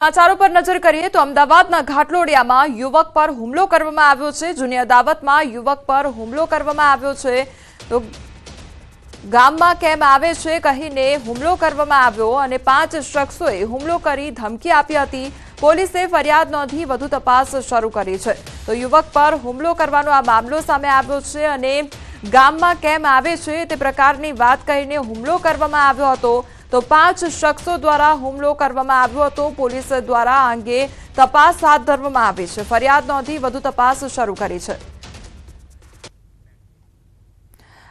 સમાચારો પર નજર કરીએ તો અમદાવાદના ઘાટલોડિયામાં યુવક પર હુમલો કરવામાં આવ્યો છે। જૂની અદાવતમાં યુવક પર હુમલો કરવામાં આવ્યો છે તો ગામમાં કેમ આવે છે કહીને હુમલો કરવામાં આવ્યો અને 5 શખ્સોએ હુમલો કરી ધમકી આપી હતી। પોલીસે ફરિયાદ નોંધી વધુ તપાસ શરૂ કરી છે। તો યુવક પર હુમલો કરવાનો આ મામલો સામે આવ્યો છે અને ગામમાં કેમ આવે છે તે પ્રકારની વાત કહીને હુમલો કરવામાં આવ્યો હતો। તો 5 શખ્સો દ્વારા હુમલો કરવામાં આવ્યો હતો। પોલીસ દ્વારા આ અંગે તપાસ હાથ ધરવામાં આવી છે। ફરિયાદ નોંધી વધુ તપાસ શરૂ કરી છે।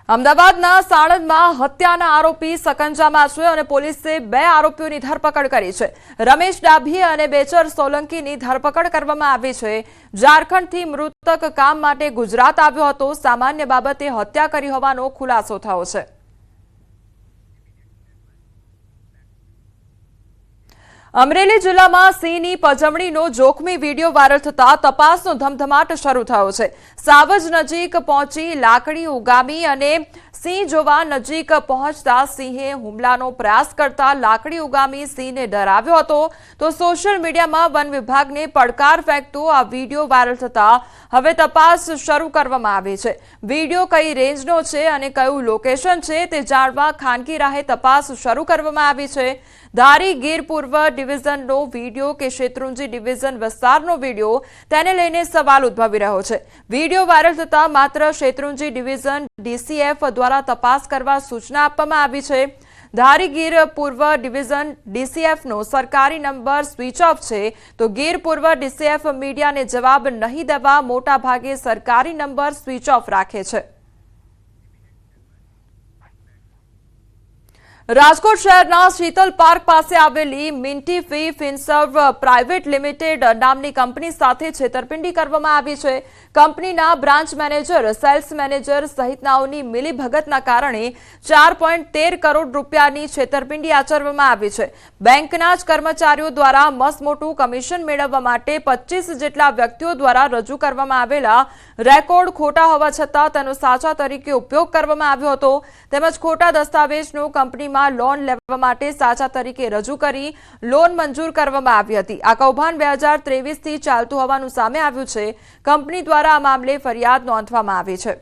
અમદાવાદના સાણંદમાં હત્યાના આરોપી સકંજામાં છે અને પોલીસે 2 આરોપીઓની ધરપકડ કરી છે। રમેશ ડાભી અને બેચર સોલંકીની ધરપકડ કરવામાં આવી છે। ઝારખંડથી મૃતક કામ માટે ગુજરાત આવ્યો હતો। સામાન્ય બાબતે હત્યા કરી હોવાનો ખુલાસો થયો છે। અમરેલી જિલ્લામાં સિંહની પજવણીનો જોખમી વિડીયો વાયરલ થતા તપાસનો ધમધમાટ શરૂ થયો છે। સાવજ નજીક પહોંચી લાકડી ઉગામી અને સિંહ જોવા નજીક પહોંચતા સિંહે હુમલાનો પ્રયાસ કરતા લાકડી ઉગામી સિંહને ડરાવ્યો હતો। તો સોશિયલ મીડિયામાં વન વિભાગને પડકાર ફેંકતો આ વિડીયો વાયરલ થતા હવે તપાસ શરૂ કરવામાં આવી છે। વિડીયો કઈ રેન્જનો છે અને કયું લોકેશન છે તે જાણવા ખાનગી રાહે તપાસ શરૂ કરવામાં આવી છે। ધારી ગીર પૂર્વ ડિવિઝનનો વિડીયો કે શેત્રુંજી ડિવિઝન વિસ્તારનો વિડીયો તેને લઈને સવાલ ઉદ્ભવી રહ્યો છે। વિડીયો વાયરલ થતા માત્ર શેત્રુંજી ડિવિઝન ડીસીએફ દ્વારા તપાસ કરવા સૂચના આપવામાં આવી છે। ધારી ગીર પૂર્વ ડિવિઝન ડીસીએફનો સરકારી નંબર સ્વિચ ઓફ છે તો ગીર પૂર્વ ડીસીએફ મીડિયાને જવાબ નહીં દેવા મોટા ભાગે સરકારી નંબર સ્વિચ ઓફ રાખે છે। રાજકોટ શહેરના શીતલ પાર્ક પાસે આવેલી મિન્ટી ફી ફિનસર્વ પ્રાઇવેટ લિમિટેડ નામની કંપની સાથે છેતરપિંડી કરવામાં આવી છે। કંપનીના બ્રાન્ચ મેનેજર, સેલ્સ મેનેજર સહિતનાઓની મિલીભગતના કારણે 4.13 કરોડ રૂપિયાની છેતરપિંડી આચરવામાં આવી છે। બેંકના જ કર્મચારીઓ દ્વારા મસમોટું કમિશન મેળવવા માટે 25 જેટલા વ્યક્તિઓ દ્વારા રજૂ કરવામાં આવેલા રેકોર્ડ ખોટા હોવા છતાં તેનો સાચા તરીકે ઉપયોગ કરવામાં આવ્યો હતો। તેમજ ખોટા દસ્તાવેજનો કંપનીમાં લોન લેવા માટે સાચા તરીકે રજૂ કરી લોન મંજૂર કરવામાં આવી હતી। આ કૌભાંડ 2023 થી ચાલતું હોવાનું સામે આવ્યું છે। કંપની દ્વારા આ મામલે ફરિયાદ નોંધવામાં આવી છે।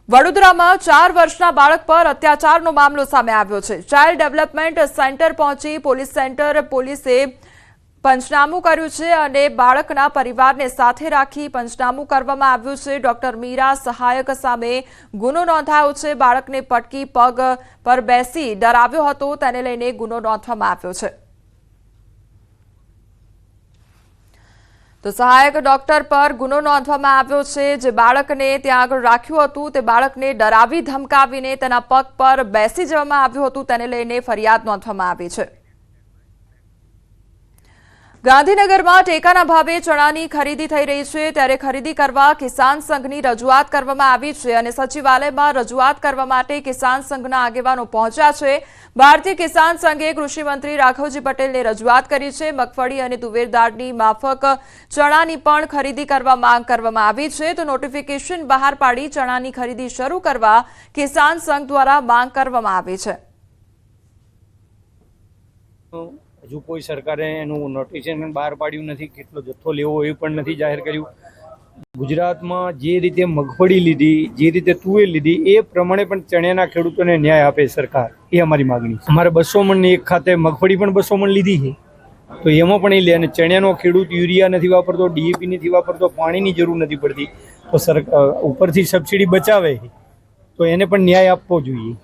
વડોદરામાં 4 વર્ષના બાળક પર અત્યાચારનો મામલો સામે આવ્યો છે। ચાઇલ્ડ ડેવલપમેન્ટ સેન્ટર પહોંચી પોલીસે પંચનામું કર્યું છે અને બાળકના પરિવારને સાથે રાખી પંચનામું કરવામાં આવ્યું છે। ડોક્ટર મીરા સહાયક સામે ગુનો નોંધાયો છે। બાળકને પટકી પગ પર બેસી ડરાવ્યો હતો તેને લઈને ગુનો નોંધવામાં આવ્યો છે। તો સહાયક ડોક્ટર પર ગુનો નોંધવામાં આવ્યો છે। જે બાળકને ત્યાં આગળ રાખ્યું હતું તે બાળકને ડરાવી ધમકાવીને તેના પગ પર બેસી જવામાં આવ્યું હતું તેને લઈને ફરિયાદ નોંધવામાં આવી છે। ગાંધીનગરમાં ટેકાના ભાવે ચણાની ખરીદી થઈ રહી છે ત્યારે ખરીદી કરવા કિસાન સંઘની રજૂઆત કરવામાં આવી છે અને સચિવાલયમાં રજૂઆત કરવા માટે કિસાન સંઘના આગેવાનો પહોંચ્યા છે। ભારતીય કિસાન સંઘે કૃષિ મંત્રી રાઘવજી પટેલને રજૂઆત કરી છે। મગફળી અને તુવેર દાળની માફક ચણાની પણ ખરીદી કરવા માંગ કરવામાં આવી છે। તો નોટિફિકેશન બહાર પાડી ચણાની ખરીદી શરૂ કરવા કિસાન સંઘ દ્વારા માંગ કરવામાં આવી છે। હજુ કોઈ સરકારે એનું નોટિફિકેશન બહાર પાડ્યું નથી, કેટલો જથ્થો લેવો એ પણ નથી જાહેર કર્યું। ગુજરાતમાં જે રીતે મગફળી લીધી, જે રીતે તુવેર લીધી એ પ્રમાણે પણ ચણિયાના ખેડૂતોને ન્યાય આપે સરકાર, એ અમારી માગણી છે। અમારે 200 મણની એક ખાતે મગફળી પણ 200 મણ લીધી છે તો એમાં પણ એ લે અને ચણિયાનો ખેડૂત યુરિયા નથી વાપરતો, ડીએપી નથી વાપરતો, પાણીની જરૂર નથી પડતી તો સરકાર ઉપરથી સબસિડી બચાવે તો એને પણ ન્યાય આપવો જોઈએ।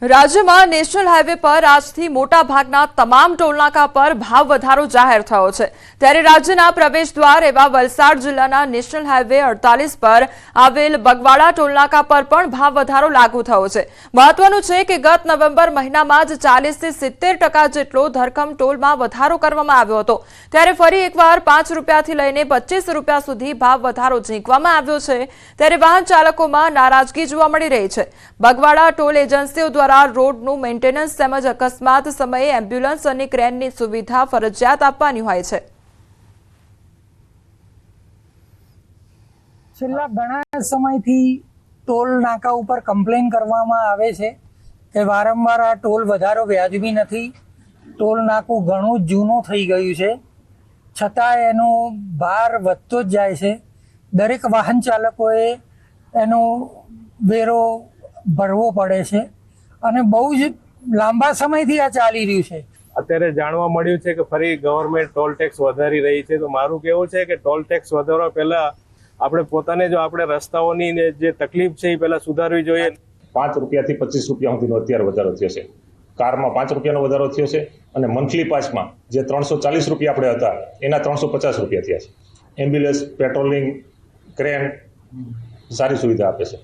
રાજ્યમાં નેશનલ હાઈવે પર આજથી મોટા ભાગના તમામ ટોલનાકા પર ભાવ વધારો જાહેર થયો છે। ત્યારે રાજ્યના પ્રવેશ દ્વાર એવા વલસાડ જિલ્લાના નેશનલ હાઈવે 48 પર આવેલ બગવાડા ટોલનાકા પર પણ ભાવ વધારો લાગુ થયો છે। મહત્વનું છે કે ગત નવેમ્બર મહિનામાં જ 40 થી 70% જેટલો ધરખમ ટોલમાં વધારો કરવામાં આવ્યો હતો। ત્યારે ફરી એકવાર 5 રૂપિયાથી લઈને 25 રૂપિયા સુધી ભાવ વધારો ઝીંકવામાં આવ્યો છે। ત્યારે વાહન ચાલકોમાં નારાજગી જોવા મળી રહી છે। બગવાડા ટોલ એજન્સીઓ દ્વારા રોડનું મેન્ટેનન્સ તેમજ અકસ્માત સમયે એમ્બ્યુલન્સ અને ક્રેનની સુવિધા ફરજિયાત આપવાની હોય છે। છેલ્લા ઘણા સમયથી ટોલ નાકા ઉપર કમ્પ્લેન કરવામાં આવે છે કે વારંવાર આ ટોલ વધારો વ્યાજબી નથી. ટોલ નાકું ઘણું જ જૂનું થઈ ગયું છે, છતાં એનો ભાર વધતો જ જાય છે. દરેક વાહન ચાલકોએ એનો વેરો ભરવો પડે છે અને બહુ જ લાંબા સમયથી આ ચાલી રહ્યું છે. અત્યારે જાણવા મળ્યું છે કે ફરી ગવર્મેન્ટ ટોલ ટેક્સ વધારી રહી છે. તો મારું કહેવું છે કે ટોલ ટેક્સ વધારવા પહેલા આપણે પોતાને જો આપણે રસ્તાઓની જે તકલીફ છે એ પહેલા સુધારવી જોઈએ. 5 રૂપિયાથી 25 રૂપિયા સુધીનો અત્યારે વધારો થયો છે. કારમાં 5 રૂપિયાનો વધારો થયો છે અને મંથલી પાસમાં જે 340 રૂપિયા આપણે હતા એના 350 રૂપિયા થયા છે. એમ્બ્યુલન્સ, પેટ્રોલિંગ, ક્રેન સારી સુવિધા આપે છે.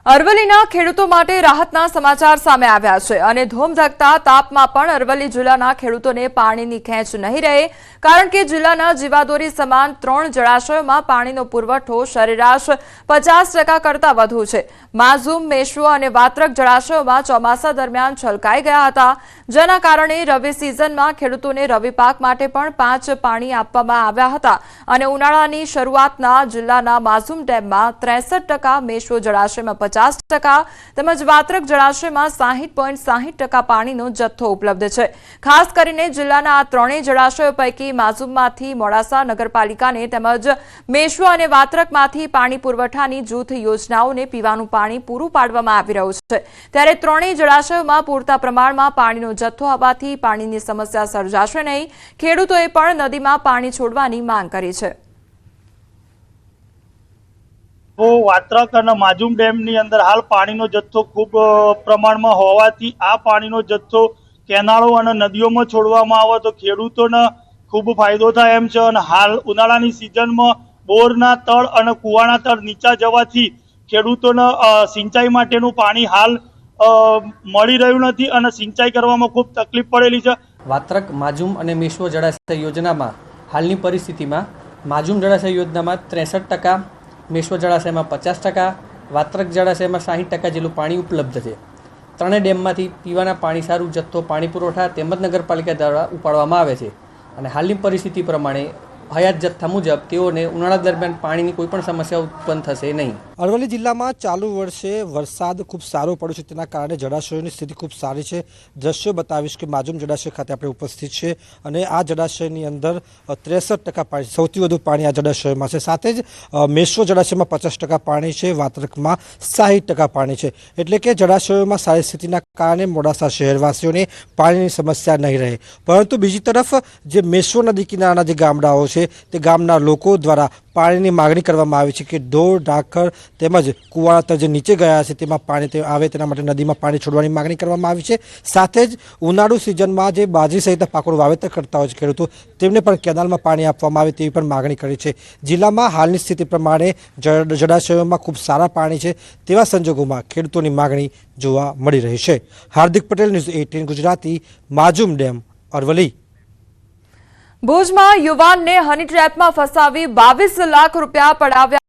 અરવલ્લીના ખેડૂતો માટે રાહતના સમાચાર સામે આવ્યા છે અને ધોમધકતા તાપમાં પણ અરવલ્લી જિલ્લાના ખેડૂતોને પાણીની ખેંચ નહીં રહે, કારણ કે જિલ્લાના જીવાદોરી સમાન 3 જળાશયોમાં પાણીનો પુરવઠો સરેરાશ 50% કરતાં વધુ છે. માઝૂમ, મેશ્વો અને વાત્રક જળાશયોમાં ચોમાસા દરમિયાન છલકાઈ ગયા હતા, જેના કારણે રવિ સિઝનમાં ખેડૂતોને રવિ પાક માટે પણ 5 પાણી આપવામાં આવ્યા હતા અને ઉનાળાની શરૂઆતના જિલ્લાના માઝૂમ ડેમમાં 63%, મેશ્વો જળાશયમાં 50% તેમજ વાત્રક જળાશયમાં 60.60% પાણીનો જથ્થો ઉપલબ્ધ છે. ખાસ કરીને જિલ્લાના આ 3 જળાશયો પૈકી માઝૂમમાંથી મોડાસા નગરપાલિકાને તેમજ મેશ્વો અને વાત્રકમાંથી પાણી પુરવઠાની જૂથ યોજનાઓને પીવાનું પાણી પૂરું પાડવામાં આવી રહ્યું છે. ત્યારે 3 જળાશયોમાં પૂરતા પ્રમાણમાં પાણીનો જથ્થો હોવાથી પાણીની સમસ્યા સર્જાશે નહીં. ખેડૂતોએ પણ નદીમાં પાણી છોડવાની માંગ કરી છે. વાત્રક અને માઝૂમ ડેમની અંદર હાલ પાણીનો જથ્થો ખૂબ પ્રમાણમાં હોવાથી આ પાણીનો જથ્થો કેનાળો અને નદીઓમાં છોડવામાં આવે તો ખેડૂતોને ખૂબ ફાયદો થાય એમ છે. અને હાલ ઉનાળાની સિઝનમાં બોરના તળ અને કૂવાના તળ નીચા જવાથી ખેડૂતોને સિંચાઈ માટેનું પાણી હાલ મળી રહ્યું નથી અને સિંચાઈ કરવામાં ખૂબ તકલીફ પડેલી છે. વાત્રક, માઝૂમ અને મેશ્વો જળાશય યોજનામાં હાલની પરિસ્થિતિમાં માઝૂમ જળાશય યોજનામાં 63%, મેશ્વો જળાશયમાં 50%, વાત્રક જળાશયમાં 60% જેટલું પાણી ઉપલબ્ધ છે. 3 ડેમમાંથી પીવાના પાણી સારું જથ્થો પાણી પુરવઠા તેમજ નગરપાલિકા દ્વારા ઉપાડવામાં આવે છે અને હાલની પરિસ્થિતિ પ્રમાણે હયાત જથ્થા મુજબ તેઓને ઉનાળા દરમિયાન પાણીની કોઈ પણ સમસ્યા ઉત્પન્ન થશે નહીં. અરવલ્લી જિલ્લામાં ચાલુ વર્ષે વરસાદ ખૂબ સારો પડ્યો છે, તેના કારણે જળાશયોની સ્થિતિ ખૂબ સારી છે. દ્રશ્યો બતાવીશ કે માઝૂમ જળાશય ખાતે આપણે ઉપસ્થિત છે અને આ જળાશયની અંદર 63% પાણી, સૌથી વધુ પાણી આ જળાશયમાં છે. સાથે જ મેશ્વો જળાશયમાં 50% પાણી છે, વાત્રકમાં 60% પાણી છે. એટલે કે જળાશયોમાં સારી સ્થિતિના કારણે મોડાસા શહેરવાસીઓને પાણીની સમસ્યા નહીં રહે. પરંતુ બીજી તરફ જે મેશ્વો નદી કિનારાના જે ગામડાઓ છે તે ગામના લોકો દ્વારા પાણીની માગણી કરવામાં આવી છે કે ઢોર, ઢાંખર તેમજ કુવાના તળ જે નીચે ગયા છે તેમાં પાણી આવે તેના માટે નદીમાં પાણી છોડવાની માગણી કરવામાં આવી છે. સાથે જ ઉનાળુ સિઝનમાં જે બાજરી સહિતના પાકોનું વાવેતર કરતા હોય છે ખેડૂતો, તેમને પણ કેનાલમાં પાણી આપવામાં આવે તેવી પણ માગણી કરી છે. જિલ્લામાં હાલની સ્થિતિ પ્રમાણે જળાશયોમાં ખૂબ સારા પાણી છે, તેવા સંજોગોમાં ખેડૂતોની માગણી જોવા મળી રહી છે. Hardik Patel, news 18 Gujarati, Mazum dam, Aravalli. ભુજમાં યુવાનને હની ટ્રેપમાં ફસાવી 22 લાખ રૂપિયા પડાવ્યા.